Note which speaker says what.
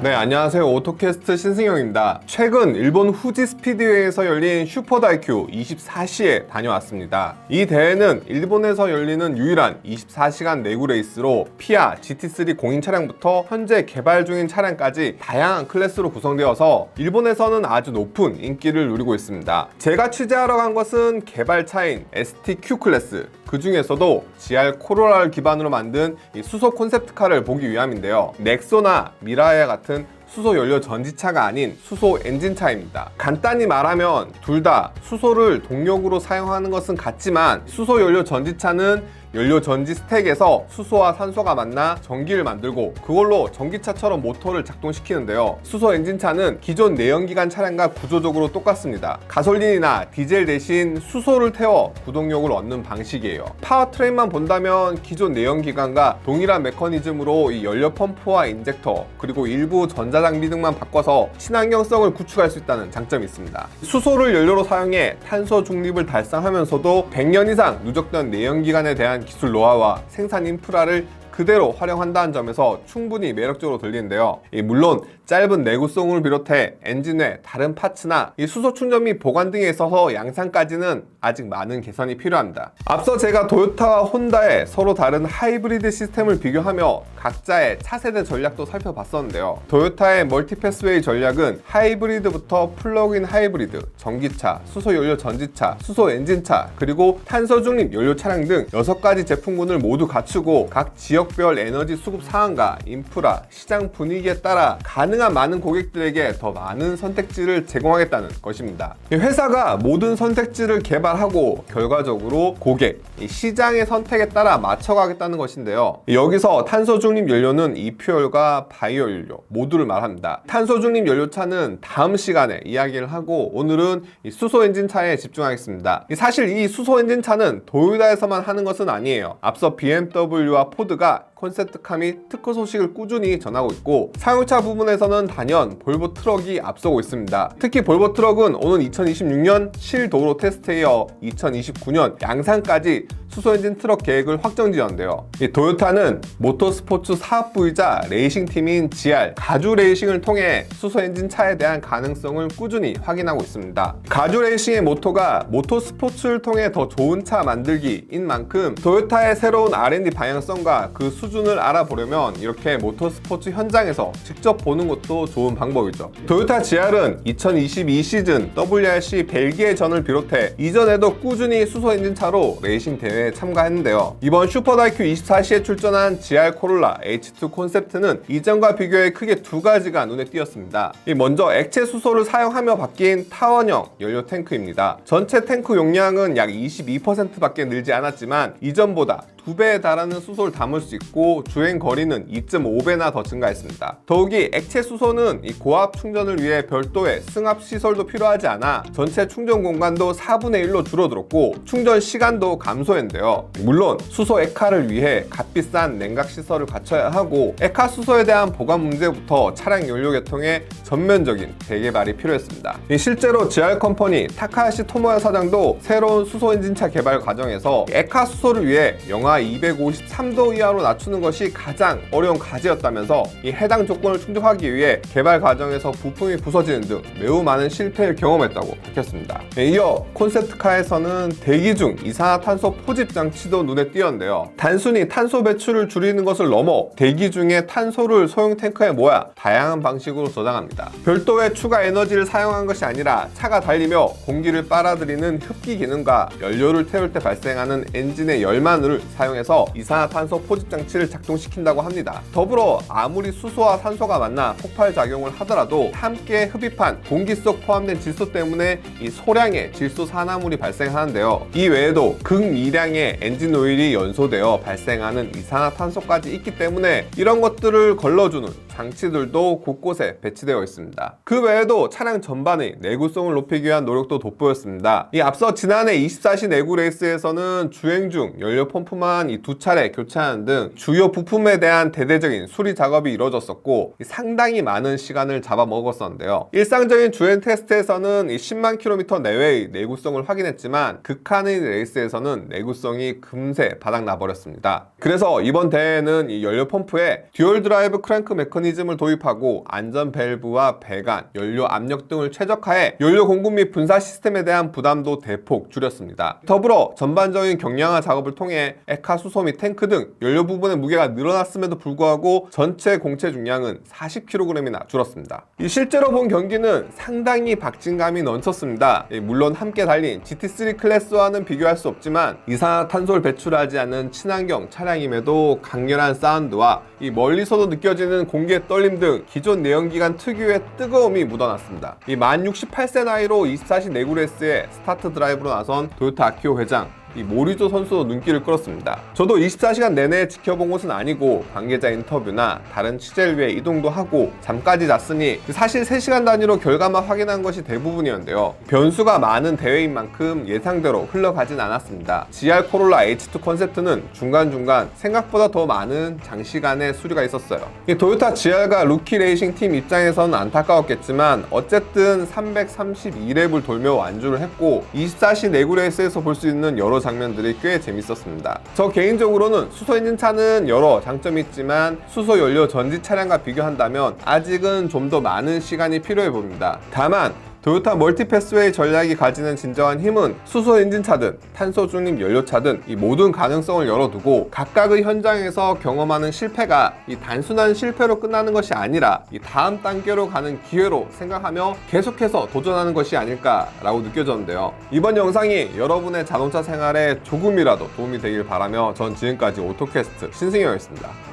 Speaker 1: 네, 안녕하세요. 오토캐스트 신승영입니다. 최근 일본 후지 스피드웨이에서 열린 슈퍼다이큐 24시에 다녀왔습니다. 이 대회는 일본에서 열리는 유일한 24시간 내구 레이스로 피아 GT3 공인 차량부터 현재 개발 중인 차량까지 다양한 클래스로 구성되어서 일본에서는 아주 높은 인기를 누리고 있습니다. 제가 취재하러 간 것은 개발차인 STQ 클래스, 그 중에서도 GR 코로라를 기반으로 만든 이 수소 콘셉트카를 보기 위함인데요. 넥소나 미라에 같은 수소 연료 전지차가 아닌 수소 엔진차입니다. 간단히 말하면 둘 다 수소를 동력으로 사용하는 것은 같지만 수소 연료 전지차는 연료 전지 스택에서 수소와 산소가 만나 전기를 만들고 그걸로 전기차처럼 모터를 작동시키는데요. 수소 엔진차는 기존 내연기관 차량과 구조적으로 똑같습니다. 가솔린이나 디젤 대신 수소를 태워 구동력을 얻는 방식이에요. 파워트레인만 본다면 기존 내연기관과 동일한 메커니즘으로 이 연료 펌프와 인젝터 그리고 일부 전자장비 등만 바꿔서 친환경성을 구축할 수 있다는 장점이 있습니다. 수소를 연료로 사용해 탄소 중립을 달성하면서도 100년 이상 누적된 내연기관에 대한 기술 노하우와 생산 인프라를 그대로 활용한다는 점에서 충분히 매력적으로 들리는데요. 물론 짧은 내구성을 비롯해 엔진 외 다른 파츠나 수소 충전 및 보관 등에 있어서 양산까지는 아직 많은 개선이 필요합니다. 앞서 제가 도요타와 혼다의 서로 다른 하이브리드 시스템을 비교하며 각자의 차세대 전략도 살펴봤었는데요. 도요타의 멀티패스웨이 전략은 하이브리드부터 플러그인 하이브리드, 전기차, 수소 연료 전지차, 수소 엔진차, 그리고 탄소 중립 연료 차량 등 6가지 제품군을 모두 갖추고 각 지역별 에너지 수급 상황과 인프라, 시장 분위기에 따라 가능한 많은 고객들에게 더 많은 선택지를 제공하겠다는 것입니다. 회사가 모든 선택지를 개발하고 결과적으로 고객, 시장의 선택에 따라 맞춰가겠다는 것인데요. 여기서 탄소 중립 연료는 이퓨얼과 바이오 연료 모두를 말합니다. 탄소 중립 연료차는 다음 시간에 이야기를 하고 오늘은 수소 엔진차에 집중하겠습니다. 사실 이 수소 엔진차는 도요타에서만 하는 것은 아니에요. 앞서 BMW와 포드가 콘셉트카 및 특허 소식을 꾸준히 전하고 있고 상용차 부분에서는 단연 볼보 트럭이 앞서고 있습니다. 특히 볼보 트럭은 오는 2026년 실도로 테스트에 이어 2029년 양산까지 수소엔진 트럭 계획을 확정 지었는데요. 도요타는 모터스포츠 사업부이자 레이싱팀인 GR 가주 레이싱을 통해 수소엔진 차에 대한 가능성을 꾸준히 확인하고 있습니다. 가주 레이싱의 모토가 모터스포츠를 통해 더 좋은 차 만들기인 만큼 도요타의 새로운 R&D 방향성과 그 수준을 알아보려면 이렇게 모터스포츠 현장에서 직접 보는 것도 좋은 방법이죠. 도요타 GR은 2022 시즌 WRC 벨기에전을 비롯해 이전에도 꾸준히 수소엔진 차로 레이싱 대회에 참가했는데요. 이번 슈퍼다이큐 24시에 출전한 GR 코롤라 H2 콘셉트는 이전과 비교해 크게 두 가지가 눈에 띄었습니다. 먼저 액체 수소를 사용하며 바뀐 타원형 연료 탱크입니다. 전체 탱크 용량은 약 22%밖에 늘지 않았지만 이전보다 2배에 달하는 수소를 담을 수 있고 주행 거리는 2.5배나 더 증가했습니다. 더욱이 액체 수소는 이 고압 충전을 위해 별도의 승합 시설도 필요하지 않아 전체 충전 공간도 4분의 1로 줄어들었고 충전 시간도 감소했는데요. 물론 수소 액화를 위해 값비싼 냉각 시설을 갖춰야 하고 액화 수소에 대한 보관 문제부터 차량 연료 계통의 전면적인 재개발이 필요했습니다. 실제로 GR 컴퍼니 타카하시 토모야 사장도 새로운 수소 엔진차 개발 과정에서 액화 수소를 위해 영하 253도 이하로 낮추는 것이 가장 어려운 과제였다면서 이 해당 조건을 충족하기 위해 개발 과정에서 부품이 부서지는 등 매우 많은 실패를 경험했다고 밝혔습니다. 이어 콘셉트카에서는 대기 중 이산화탄소 포집 장치도 눈에 띄었는데요. 단순히 탄소 배출을 줄이는 것을 넘어 대기 중에 탄소를 소형 탱크에 모아 다양한 방식으로 저장합니다. 별도의 추가 에너지를 사용한 것이 아니라 차가 달리며 공기를 빨아들이는 흡기 기능과 연료를 태울 때 발생하는 엔진의 열만을 사용해서 이산화탄소 포집 장치를 작동시킨다고 합니다. 더불어 아무리 수소와 산소가 만나 폭발 작용을 하더라도 함께 흡입한 공기 속 포함된 질소 때문에 이 소량의 질소 산화물이 발생하는데요. 이 외에도 극미량의 엔진 오일이 연소되어 발생하는 이산화탄소까지 있기 때문에 이런 것들을 걸러주는 장치들도 곳곳에 배치되어 있습니다. 그 외에도 차량 전반의 내구성을 높이기 위한 노력도 돋보였습니다. 앞서 지난해 24시 내구 레이스에서는 주행 중 연료 펌프만 이 2차례 교체하는 등 주요 부품에 대한 대대적인 수리 작업이 이루어졌었고 상당히 많은 시간을 잡아먹었었는데요. 일상적인 주행 테스트에서는 10만 킬로미터 내외의 내구성을 확인했지만 극한의 레이스에서는 내구성이 금세 바닥나버렸습니다. 그래서 이번 대회는 이 연료 펌프에 듀얼 드라이브 크랭크 메커니즘 메커니즘을 도입하고 안전 밸브와 배관, 연료 압력 등을 최적화해 연료 공급 및 분사 시스템에 대한 부담도 대폭 줄였습니다. 더불어 전반적인 경량화 작업을 통해 에카 수소 및 탱크 등 연료 부분의 무게가 늘어났음에도 불구하고 전체 공체 중량은 40kg이나 줄었습니다. 실제로 본 경기는 상당히 박진감이 넘쳤습니다. 물론 함께 달린 GT3 클래스와는 비교할 수 없지만 이산화탄소를 배출하지 않는 친환경 차량임에도 강렬한 사운드와 이 멀리서도 느껴지는 공기의 떨림 등 기존 내연기관 특유의 뜨거움이 묻어났습니다. 만 68세 나이로 24시 내구 레이스에 스타트 드라이브로 나선 도요타 아키오 회장, 모리조 선수도 눈길을 끌었습니다. 저도 24시간 내내 지켜본 것은 아니고 관계자 인터뷰나 다른 취재를 위해 이동도 하고 잠까지 잤으니 사실 3시간 단위로 결과만 확인한 것이 대부분이었는데요. 변수가 많은 대회인 만큼 예상대로 흘러가진 않았습니다. GR 코롤라 H2 컨셉트는 중간중간 생각보다 더 많은 장시간의 수리가 있었어요. 도요타 GR과 루키 레이싱 팀 입장에서는 안타까웠겠지만 어쨌든 332랩을 돌며 완주를 했고 24시 내구 레이스에서 볼 수 있는 여러 장면들이 꽤 재밌었습니다. 저 개인적으로는 수소 엔진 차는 여러 장점이 있지만 수소 연료 전지 차량과 비교한다면 아직은 좀 더 많은 시간이 필요해 보입니다. 다만 도요타 멀티패스웨이 전략이 가지는 진정한 힘은 수소 엔진차든 탄소 중립 연료차든 이 모든 가능성을 열어두고 각각의 현장에서 경험하는 실패가 이 단순한 실패로 끝나는 것이 아니라 이 다음 단계로 가는 기회로 생각하며 계속해서 도전하는 것이 아닐까라고 느껴졌는데요. 이번 영상이 여러분의 자동차 생활에 조금이라도 도움이 되길 바라며 전 지금까지 오토캐스트 신승엽이었습니다.